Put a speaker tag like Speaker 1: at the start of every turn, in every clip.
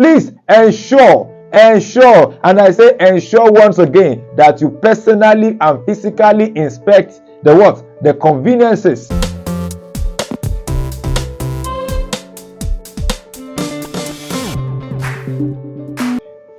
Speaker 1: please ensure, and I say ensure once again, that you personally and physically inspect the conveniences.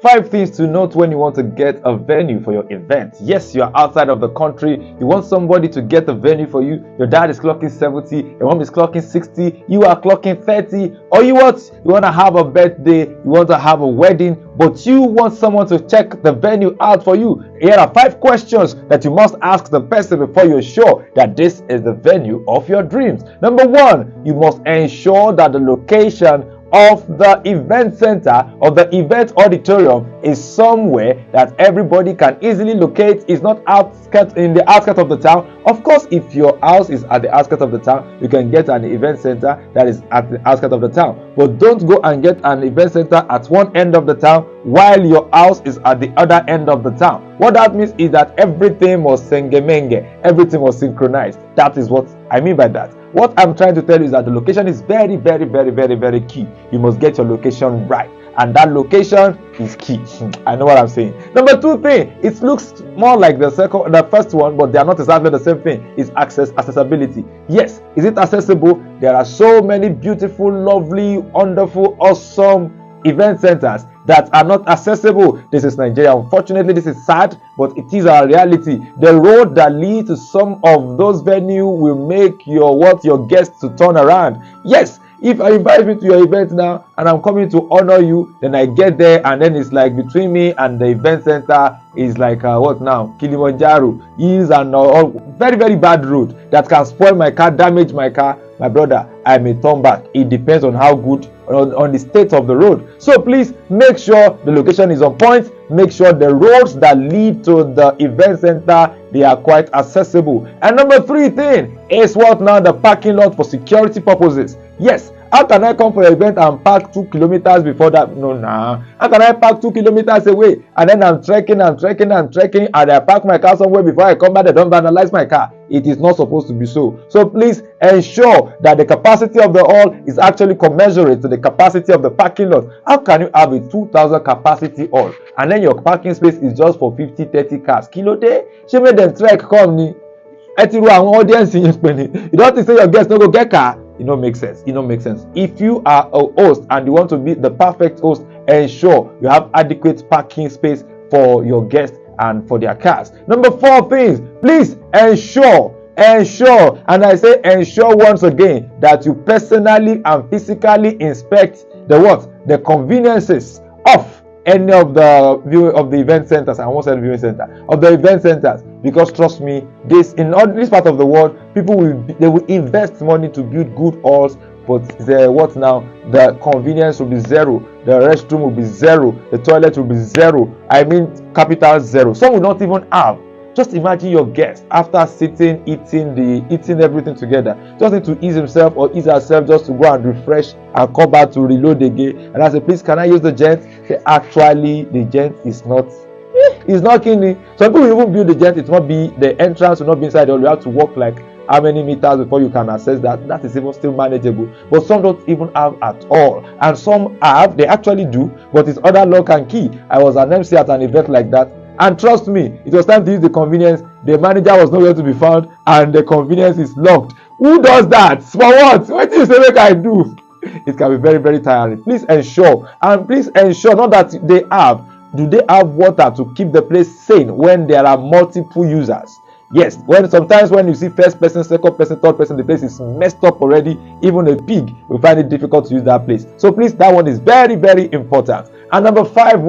Speaker 1: 5 things to note when you want to get a venue for your event. Yes, you are outside of the country. You want somebody to get a venue for you. Your dad is clocking 70, your mom is clocking 60, you are clocking 30, or you want to have a birthday, you want to have a wedding, but you want someone to check the venue out for you. Here are 5 questions that you must ask the person before you're sure that this is the venue of your dreams. Number 1, you must ensure that the location of the event center, of the event auditorium, is somewhere that everybody can easily locate. Is not in the outskirts of the town. Of course, if your house is at the outskirts of the town, you can get an event center that is at the outskirts of the town. But don't go and get an event center at one end of the town while your house is at the other end of the town. What that means is that everything was sengemenge, everything was synchronized. That is what I mean by that. What I'm trying to tell you is that the location is very, very, very, very, very key. You must get your location right, and that location is key. I know what I'm saying. Number 2 thing, it looks more like the first one, but they are not exactly the same thing. Is accessibility. Yes, is it accessible? There are so many beautiful, lovely, wonderful, awesome event centers that are not accessible. This is Nigeria. Unfortunately, this is sad, but it is our reality. The road that leads to some of those venues will make your guests to turn around. Yes, if I invite you to your event now and I'm coming to honor you, then I get there and then it's like between me and the event center is like Kilimanjaro. Is an very, very bad road that can spoil my car, damage my car. My brother, I may turn back. It depends on how good, on the state of the road. So please make sure the location is on point. Make sure the roads that lead to the event center, they are quite accessible. And number 3 thing is the parking lot for security purposes. Yes, how can I come for your event and park 2 kilometers before that? No. How can I park 2 kilometers away and then I'm trekking and I park my car somewhere before I come back? They don't vandalize my car. It is not supposed to be so. So please ensure that the capacity of the hall is actually commensurate to the capacity of the parking lot. How can you have a 2,000 capacity hall and then your parking space is just for 50-30 cars? Kilo day, she made them trek come ni. Audience, you don't think say your guests no go get car. It don't make sense. If you are a host and you want to be the perfect host, ensure you have adequate parking space for your guests and for their cars. Number 4 things, please ensure, and I say ensure once again, that you personally and physically inspect the conveniences of any of the event centers. I won't say viewing center, of the event centers, because trust me, in this part of the world, people will invest money to build good halls, but the convenience will be zero, the restroom will be zero, the toilet will be zero. I mean capital zero. Some will not even have. Just imagine your guest after sitting, eating everything together, just need to ease himself or ease herself just to go and refresh and come back to reload again. And I say, please, can I use the gent? Actually, the gent is not. It's not kidney. Some people will even build the gent. It will not be, the entrance will not be inside. You have to walk like how many meters before you can access that. That is even still manageable. But some don't even have at all. And some have, they actually do, but it's other lock and key. I was an MC at an event like that. And trust me, it was time to use the convenience. The manager was nowhere to be found, and the convenience is locked. Who does that? For what? What do you say make I do? It can be very, very tiring. Please ensure, not that do they have water to keep the place sane when there are multiple users? Yes, sometimes when you see first person, second person, third person, the place is messed up already. Even a pig will find it difficult to use that place. So please, that one is very, very important. And number 5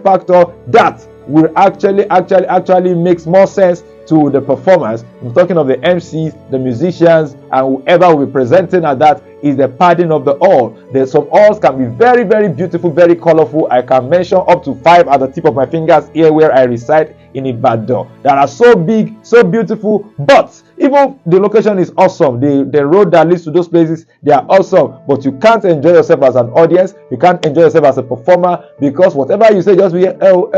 Speaker 1: factor that will actually makes more sense to the performers. I'm talking of the MCs, the musicians, and whoever will be presenting at that, is the padding of the hall. Some halls can be very, very beautiful, very colorful. I can mention up to 5 at the tip of my fingers here where I reside in Ibadan that are so big, so beautiful. But Even the location is awesome. The road that leads to those places, they are awesome. But you can't enjoy yourself as an audience. You can't enjoy yourself as a performer, because whatever you say just be hello.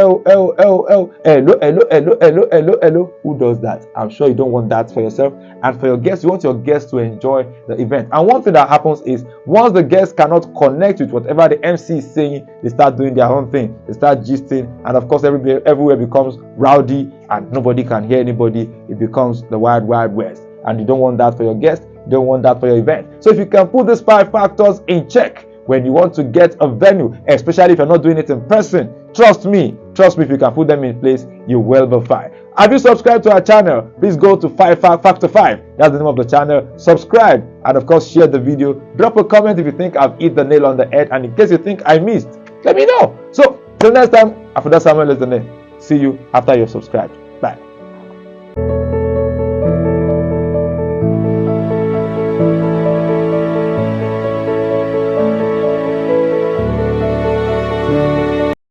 Speaker 1: Who does that? I'm sure you don't want that for yourself and for your guests. You want your guests to enjoy the event. And one thing that happens is, once the guests cannot connect with whatever the MC is saying, they start doing their own thing. They start gisting, and of course everywhere becomes rowdy and nobody can hear anybody. It becomes the wild west, and you don't want that for your guests. You don't want that for your event. So if you can put these 5 factors in check when you want to get a venue, especially if you're not doing it in person, trust me, if you can put them in place, you will be fine. Have you subscribed to our channel? Please go to Factor 5. That's the name of the channel. Subscribe, and of course share the video. Drop a comment if you think I've hit the nail on the head, and in case you think I missed, let me know. So till next time, Afuda Samuel is the name. See you after you're subscribed. Bye.